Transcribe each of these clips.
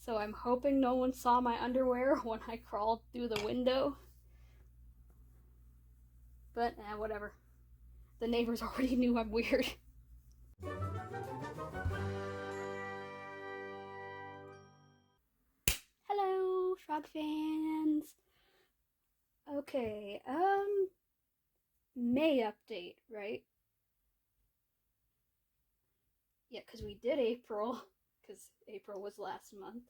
So I'm hoping no one saw my underwear when I crawled through the window. But, whatever. The neighbors already knew I'm weird. Hello, Frog fans! Okay, May update, right? Yeah, because we did April, because April was last month.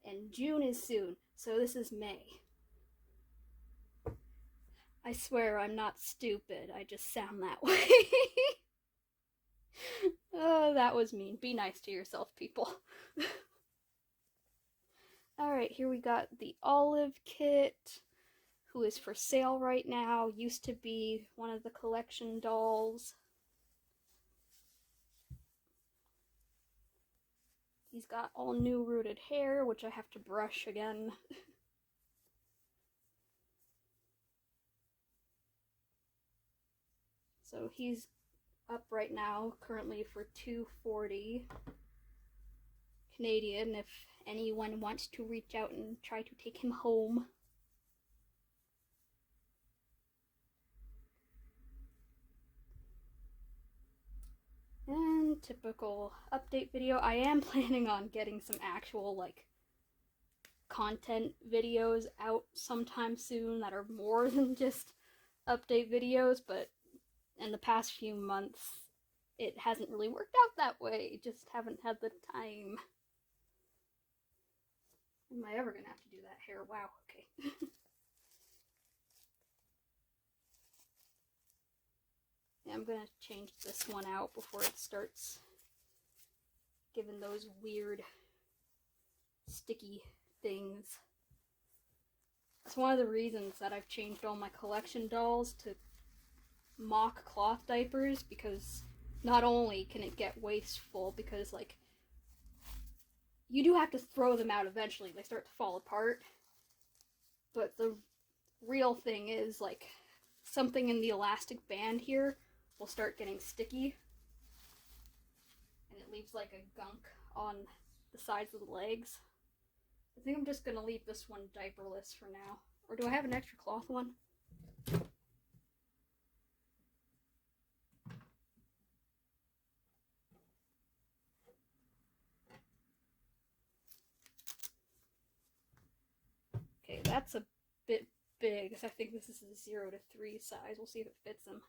And June is soon, so this is May. I swear I'm not stupid, I just sound that way. Oh, that was mean. Be nice to yourself, people. Alright, here we got the Olive kit, who is for sale right now. Used to be one of the collection dolls. He's got all new rooted hair, which I have to brush again. So he's up right now, currently for $240 Canadian, if anyone wants to reach out and try to take him home. And typical update video. I am planning on getting some actual, like, content videos out sometime soon that are more than just update videos, but in the past few months it hasn't really worked out that way. Just haven't had the time. Am I ever gonna have to do that hair? Wow, okay. Yeah, I'm gonna change this one out before it starts giving those weird sticky things. That's one of the reasons that I've changed all my collection dolls to mock cloth diapers, because not only can it get wasteful, because, like, you do have to throw them out eventually, they start to fall apart, but the real thing is, like, something in the elastic band here will start getting sticky, and it leaves like a gunk on the sides of the legs. I think I'm just gonna leave this one diaperless for now. Or do I have an extra cloth one? Okay, that's a bit big, because I think this is a 0 to 3 size. We'll see if it fits him.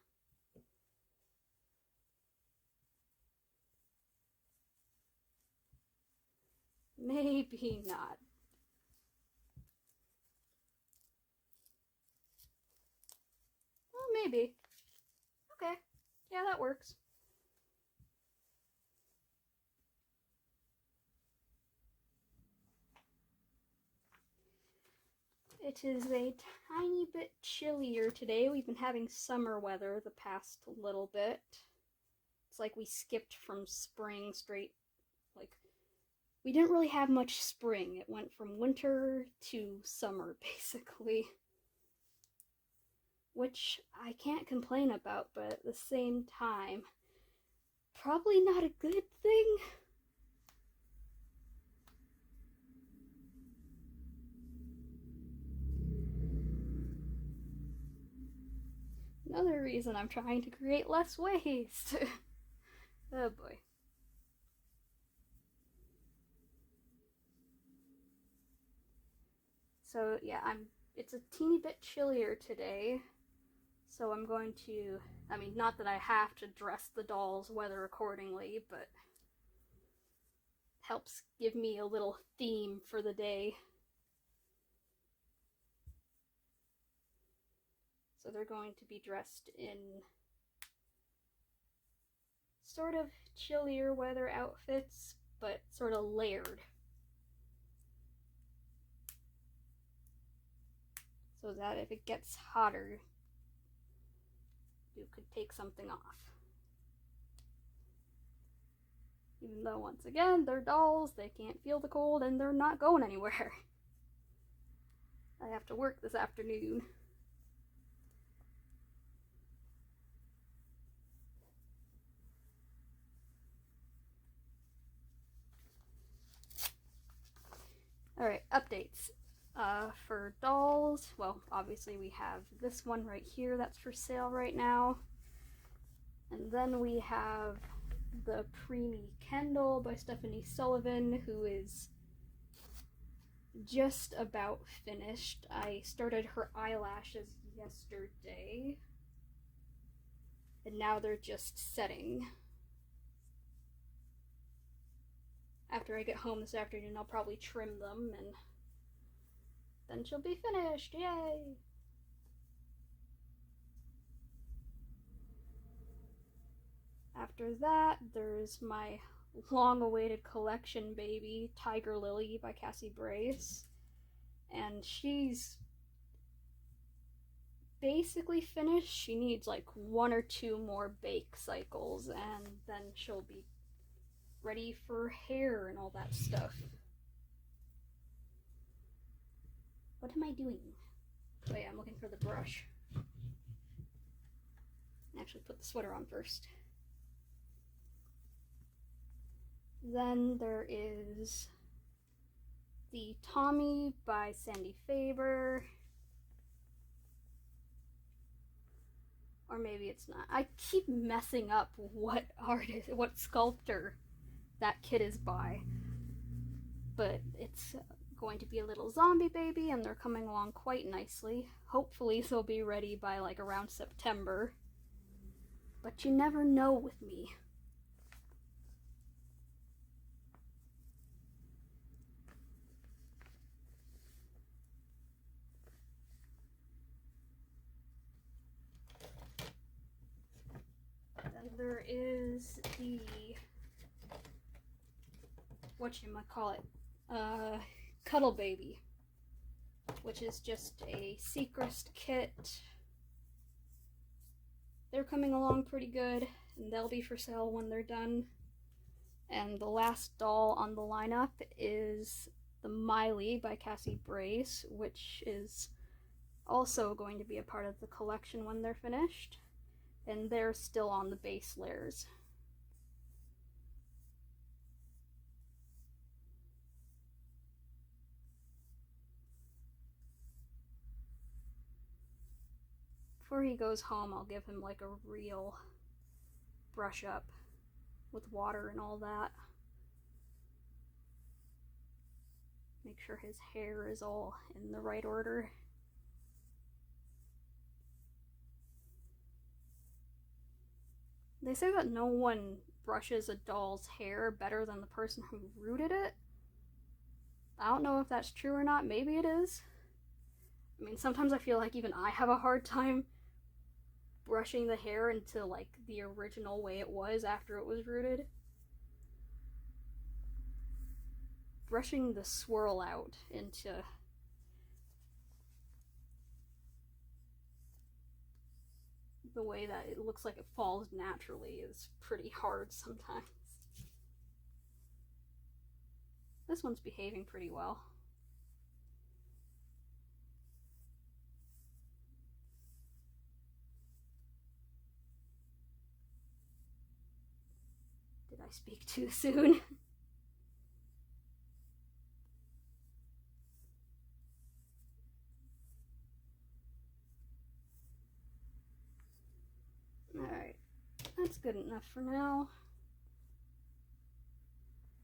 Maybe not. Well, maybe. Okay. Yeah, that works. It is a tiny bit chillier today. We've been having summer weather the past little bit. It's like we skipped from spring straight, like, we didn't really have much spring. It went from winter to summer, basically. Which I can't complain about, but at the same time, probably not a good thing. Another reason I'm trying to create less waste. Oh boy. So yeah, it's a teeny bit chillier today, so I'm going to, I mean, not that I have to dress the doll's weather accordingly, but helps give me a little theme for the day. So they're going to be dressed in sort of chillier weather outfits, but sort of layered. So that if it gets hotter, you could take something off. Even though, once again, they're dolls, they can't feel the cold, and they're not going anywhere. I have to work this afternoon. Alright, updates. For dolls, well, obviously we have this one right here that's for sale right now. And then we have the Preemie Kendall by Stephanie Sullivan, who is just about finished. I started her eyelashes yesterday, and now they're just setting. After I get home this afternoon, I'll probably trim them, and then she'll be finished. Yay! After that, there's my long-awaited collection baby, Tiger Lily by Cassie Brace. And she's basically finished. She needs like 1 or 2 more bake cycles, and then she'll be ready for hair and all that stuff. What am I doing? Oh yeah, I'm looking for the brush. Actually put the sweater on first. Then there is the Tommy by Sandy Faber. Or maybe it's not. I keep messing up what artist, what sculptor that kit is by. But it's going to be a little zombie baby, and they're coming along quite nicely. Hopefully they'll be ready by like around September. But you never know with me. Then there is the whatchamacallit, Cuddle Baby, which is just a Seacrest kit. They're coming along pretty good, and they'll be for sale when they're done. And the last doll on the lineup is the Miley by Cassie Brace, which is also going to be a part of the collection when they're finished. And they're still on the base layers. Before he goes home, I'll give him like a real brush up with water and all that. Make sure his hair is all in the right order. They say that no one brushes a doll's hair better than the person who rooted it. I don't know if that's true or not. Maybe it is. I mean, sometimes I feel like even I have a hard time brushing the hair into like the original way it was after it was rooted. Brushing the swirl out into the way that it looks like it falls naturally is pretty hard sometimes. This one's behaving pretty well. Did I speak too soon? Alright, that's good enough for now.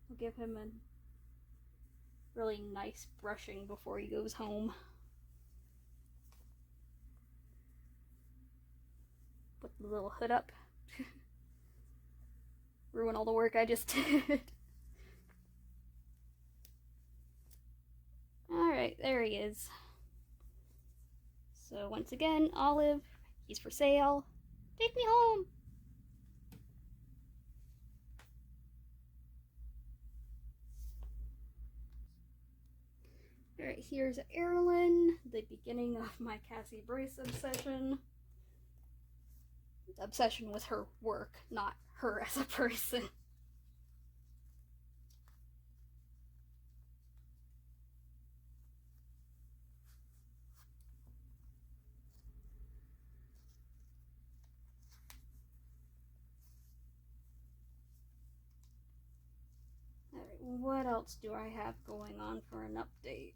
I'll give him a really nice brushing before he goes home. Put the little hood up. Ruin all the work I just did. Alright, there he is. So once again, Olive, he's for sale. Take me home! Alright, here's Erilyn, the beginning of my Cassie Brace obsession. Obsession with her work, not her as a person. Alright, what else do I have going on for an update?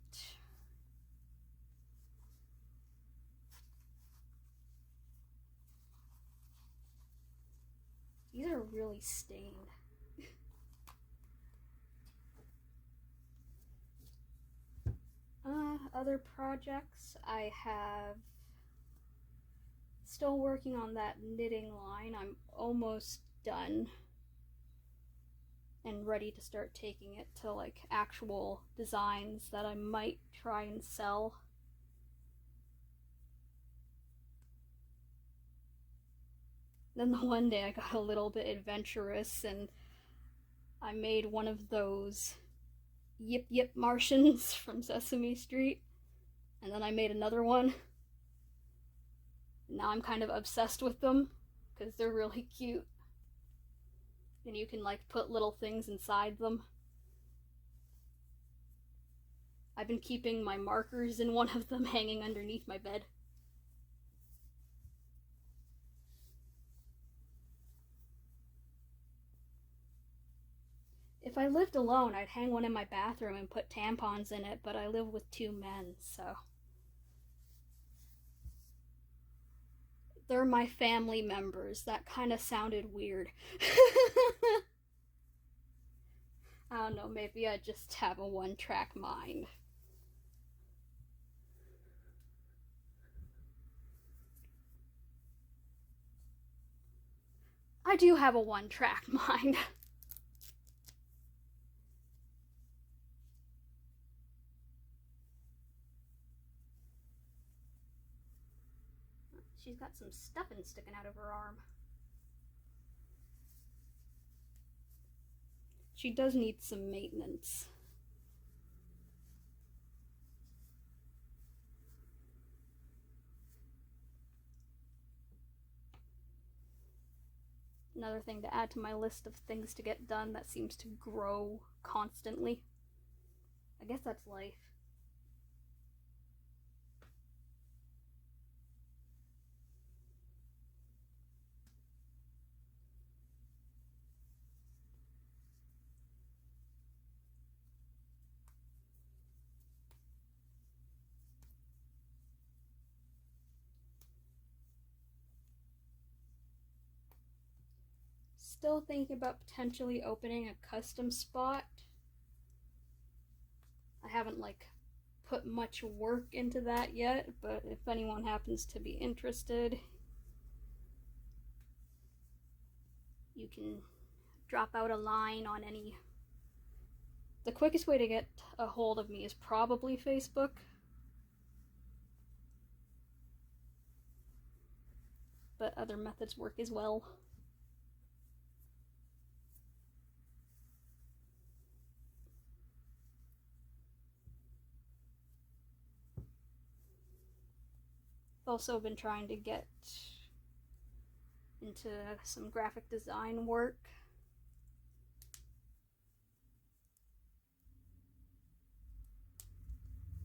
These are really stained. Other projects, I have still working on that knitting line. I'm almost done and ready to start taking it to like actual designs that I might try and sell. Then the one day I got a little bit adventurous and I made one of those Yip Yip Martians from Sesame Street, and then I made another one. Now I'm kind of obsessed with them because they're really cute, and you can like put little things inside them. I've been keeping my markers in one of them hanging underneath my bed. If I lived alone, I'd hang one in my bathroom and put tampons in it, but I live with 2 men, so they're my family members. That kind of sounded weird. I don't know, maybe I just have a one-track mind. I do have a one-track mind. She's got some stuffing sticking out of her arm. She does need some maintenance. Another thing to add to my list of things to get done that seems to grow constantly. I guess that's life. Still thinking about potentially opening a custom spot. I haven't like put much work into that yet, but if anyone happens to be interested, you can drop out a line on any. The quickest way to get a hold of me is probably Facebook. But other methods work as well. I've also been trying to get into some graphic design work.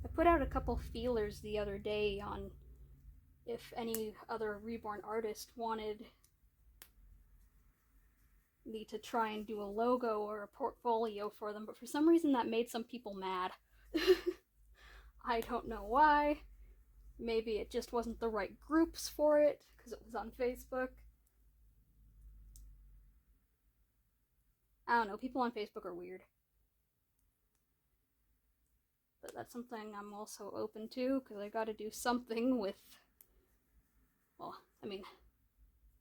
I put out a couple feelers the other day on if any other reborn artist wanted me to try and do a logo or a portfolio for them, but for some reason that made some people mad. I don't know why. Maybe it just wasn't the right groups for it because it was on Facebook. I don't know, people on Facebook are weird. But that's something I'm also open to because I gotta do something with, well, I mean,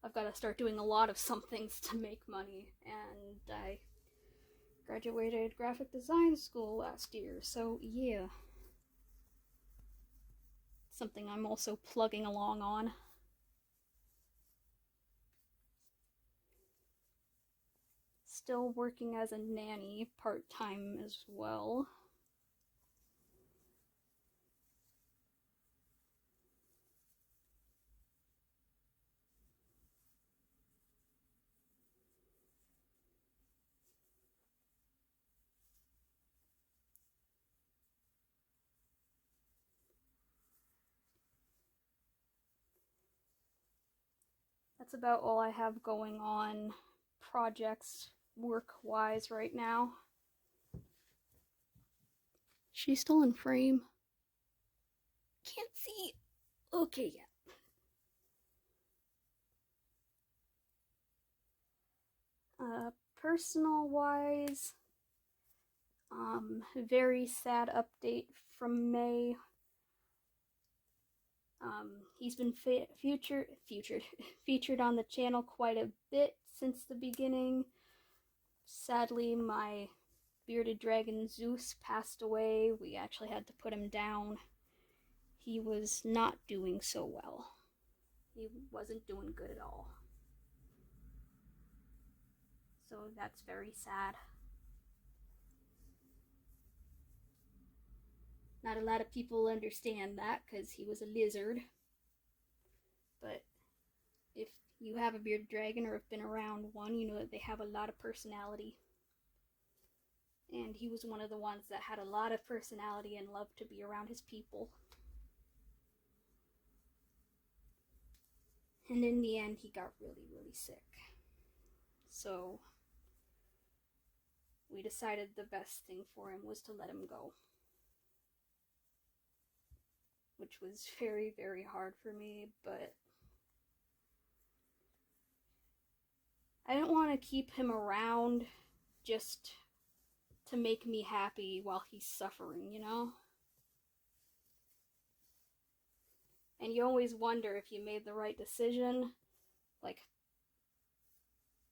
I've got to start doing a lot of some things to make money, and I graduated graphic design school last year, so yeah. Something I'm also plugging along on. Still working as a nanny part-time as well. That's about all I have going on projects work-wise right now. She's still in frame. Can't see. Okay, yeah. Personal wise, very sad update from May. He's been featured on the channel quite a bit since the beginning. Sadly, my bearded dragon Zeus passed away. We actually had to put him down. He was not doing so well. He wasn't doing good at all. So that's very sad. Not a lot of people understand that because he was a lizard. But if you have a bearded dragon or have been around one, you know that they have a lot of personality. And he was one of the ones that had a lot of personality and loved to be around his people. And in the end, he got really, really sick. So we decided the best thing for him was to let him go. Which was very, very hard for me, but I didn't want to keep him around just to make me happy while he's suffering, you know? And you always wonder if you made the right decision. Like,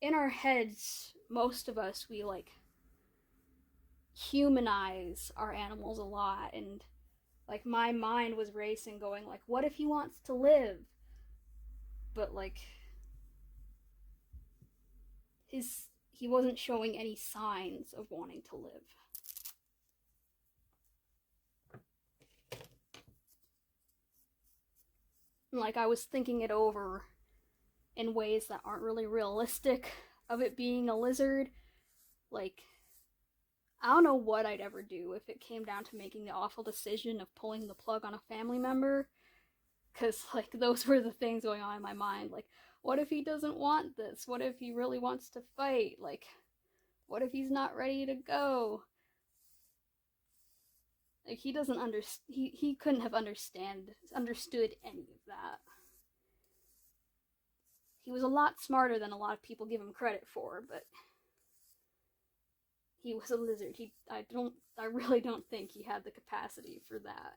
in our heads, most of us, we, like, humanize our animals a lot, and, like, my mind was racing going, like, what if he wants to live? But, like, he wasn't showing any signs of wanting to live. Like, I was thinking it over in ways that aren't really realistic of it being a lizard. Like, I don't know what I'd ever do if it came down to making the awful decision of pulling the plug on a family member. Because, like, those were the things going on in my mind. Like, what if he doesn't want this? What if he really wants to fight? Like, what if he's not ready to go? Like, he doesn't he couldn't have understood any of that. He was a lot smarter than a lot of people give him credit for, but he was a lizard. I really don't think he had the capacity for that.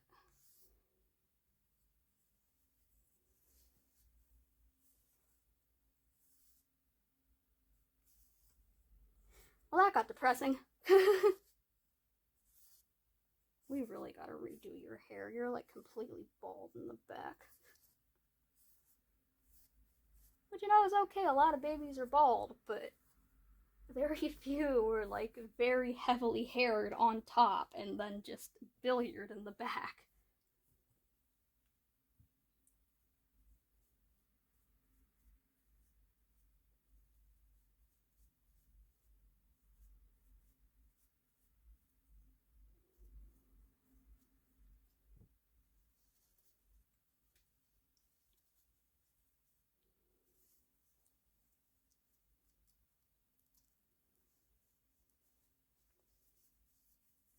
Well, that got depressing. We really gotta redo your hair. You're like completely bald in the back. Which, you know, is okay. A lot of babies are bald, but very few were like very heavily haired on top and then just billiard in the back.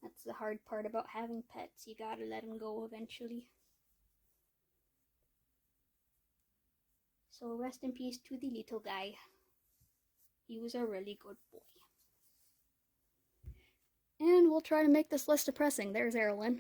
That's the hard part about having pets. You gotta let them go eventually. So rest in peace to the little guy. He was a really good boy. And we'll try to make this less depressing. There's Erlyn.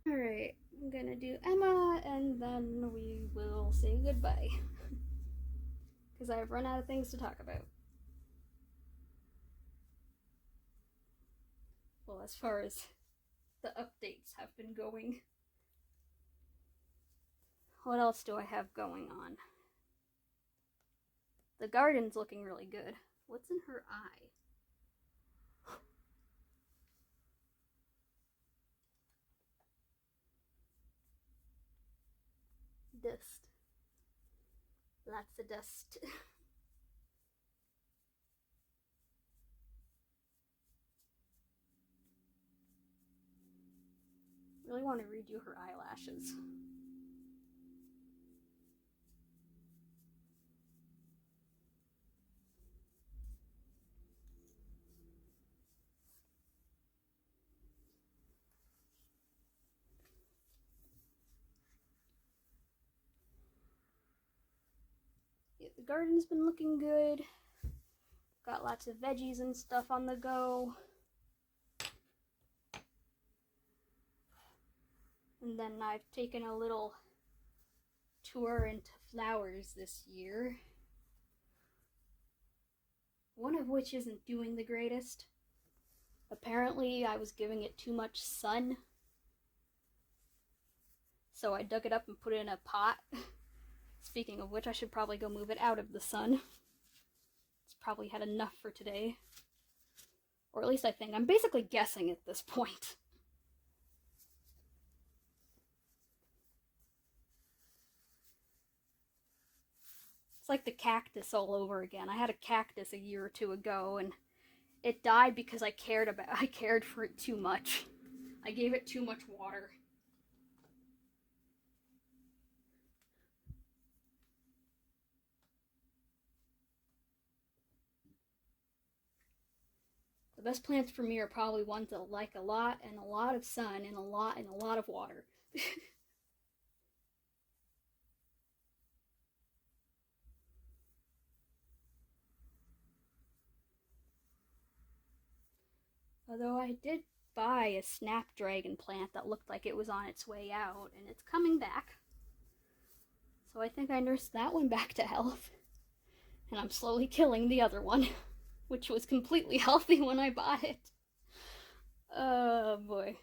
Alright, I'm gonna do Emma, and then we will say goodbye. Because I've run out of things to talk about. Well, as far as the updates have been going. What else do I have going on? The garden's looking really good. What's in her eye? Dust. Lots of dust. Really want to redo her eyelashes. Yeah, the garden's been looking good. Got lots of veggies and stuff on the go. And then I've taken a little tour into flowers this year. One of which isn't doing the greatest. Apparently, I was giving it too much sun. So I dug it up and put it in a pot. Speaking of which, I should probably go move it out of the sun. It's probably had enough for today. Or at least I think. I'm basically guessing at this point. It's like the cactus all over again. I had a cactus a year or two ago, and it died because I cared for it too much. I gave it too much water. The best plants for me are probably ones that like a lot of sun and a lot of water. Although I did buy a snapdragon plant that looked like it was on its way out, and it's coming back. So I think I nursed that one back to health. And I'm slowly killing the other one, which was completely healthy when I bought it. Oh boy.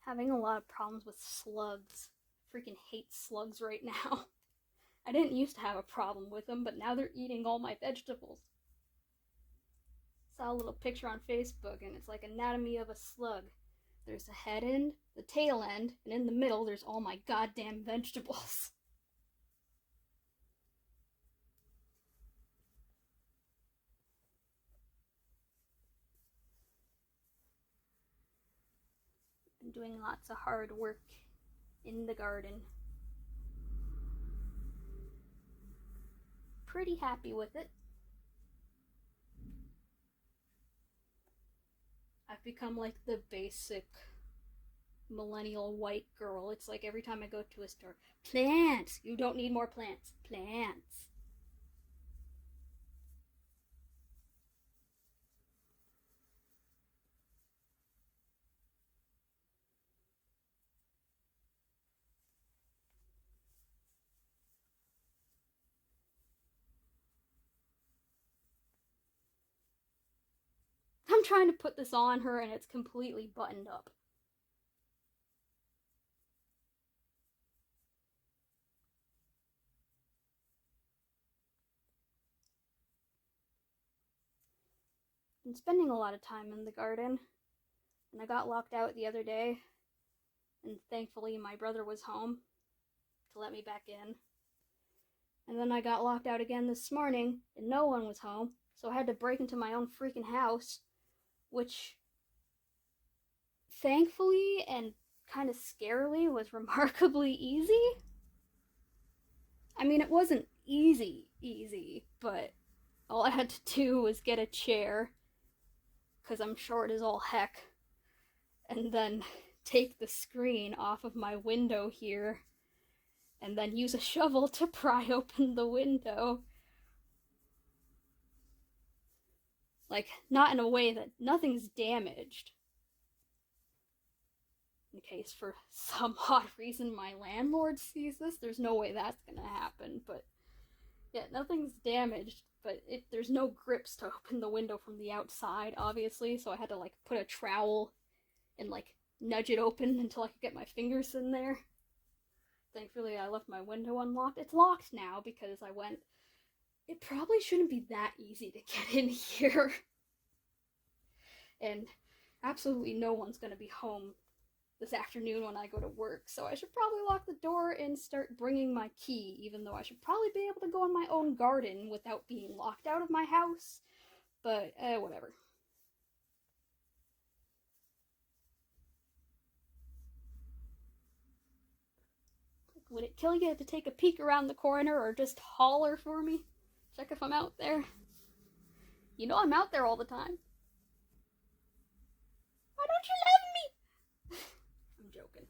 Having a lot of problems with slugs. Freaking hate slugs right now. I didn't used to have a problem with them, but now they're eating all my vegetables. Saw a little picture on Facebook, and it's like anatomy of a slug. There's the head end, the tail end, and in the middle there's all my goddamn vegetables. Been doing lots of hard work in the garden. Pretty happy with it. I've become like the basic millennial white girl. It's like every time I go to a store, plants! You don't need more plants. Plants. I'm trying to put this on her and it's completely buttoned up. Been spending a lot of time in the garden, and I got locked out the other day, and thankfully my brother was home to let me back in. And then I got locked out again this morning, and no one was home, so I had to break into my own freaking house, which thankfully and kind of scarily was remarkably easy. I mean, it wasn't easy, but all I had to do was get a chair, because I'm short as all heck, and then take the screen off of my window here, and then use a shovel to pry open the window. Like, not in a way that nothing's damaged. in case for some odd reason my landlord sees this. There's no way that's gonna happen, but yeah, nothing's damaged, but there's no grips to open the window from the outside, obviously, so I had to like put a trowel and like nudge it open until I could get my fingers in there. Thankfully, I left my window unlocked. It's locked now because I went. It probably shouldn't be that easy to get in here. And absolutely no one's gonna be home this afternoon when I go to work, so I should probably lock the door and start bringing my key, even though I should probably be able to go in my own garden without being locked out of my house, but whatever. Would it kill you to take a peek around the corner or just holler for me? Check if I'm out there. You know I'm out there all the time. Why don't you love me? I'm joking.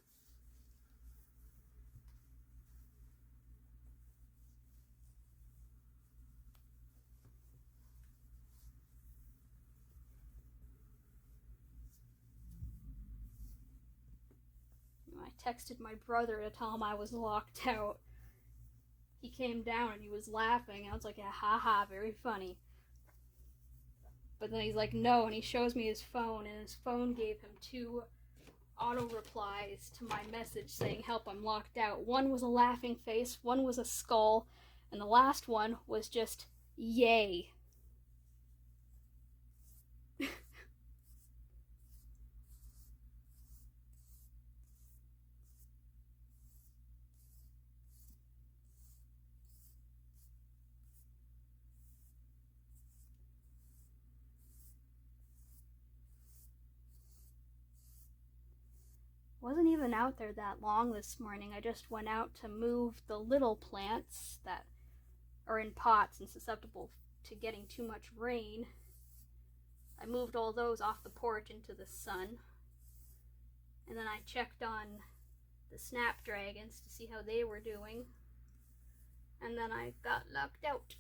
I texted my brother to tell him I was locked out. He came down and he was laughing. I was like, yeah, haha, very funny. But then he's like, no, and he shows me his phone, and his phone gave him 2 auto replies to my message saying, help, I'm locked out. One was a laughing face, one was a skull, and the last one was just, yay. Wasn't even out there that long this morning. I just went out to move the little plants that are in pots and susceptible to getting too much rain. I moved all those off the porch into the sun. And then I checked on the snapdragons to see how they were doing. And then I got locked out.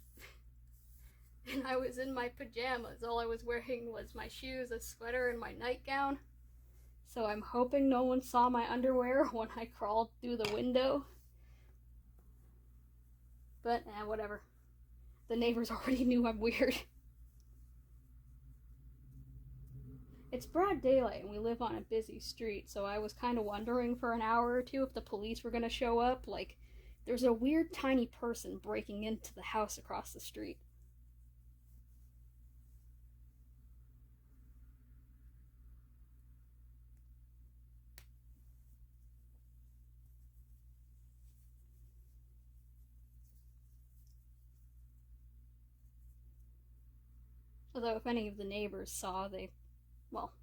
And I was in my pajamas. All I was wearing was my shoes, a sweater, and my nightgown. So I'm hoping no one saw my underwear when I crawled through the window. But, whatever. The neighbors already knew I'm weird. It's broad daylight and we live on a busy street, so I was kind of wondering for an hour or two if the police were going to show up. Like, there's a weird tiny person breaking into the house across the street. Although if any of the neighbors saw, well,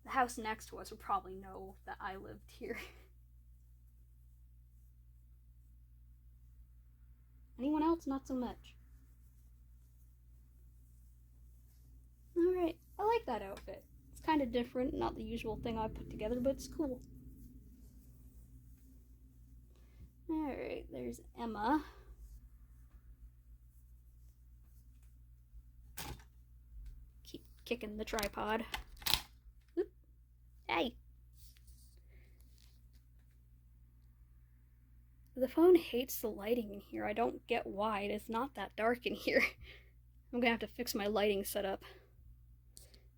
the house next to us would probably know that I lived here. Anyone else? Not so much. Alright, I like that outfit. It's kind of different, not the usual thing I put together, but it's cool. Alright, there's Emma. Keep kicking the tripod. Oop. Hey! The phone hates the lighting in here. I don't get why. It is not that dark in here. I'm gonna have to fix my lighting setup.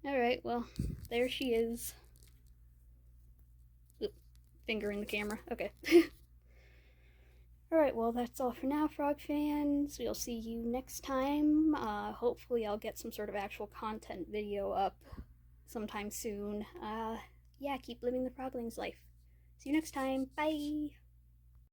Alright, well, there she is. Oop, finger in the camera. Okay. Alright, well, that's all for now, Frog fans. We'll see you next time. Hopefully I'll get some sort of actual content video up sometime soon. Yeah, keep living the Froglings life. See you next time. Bye!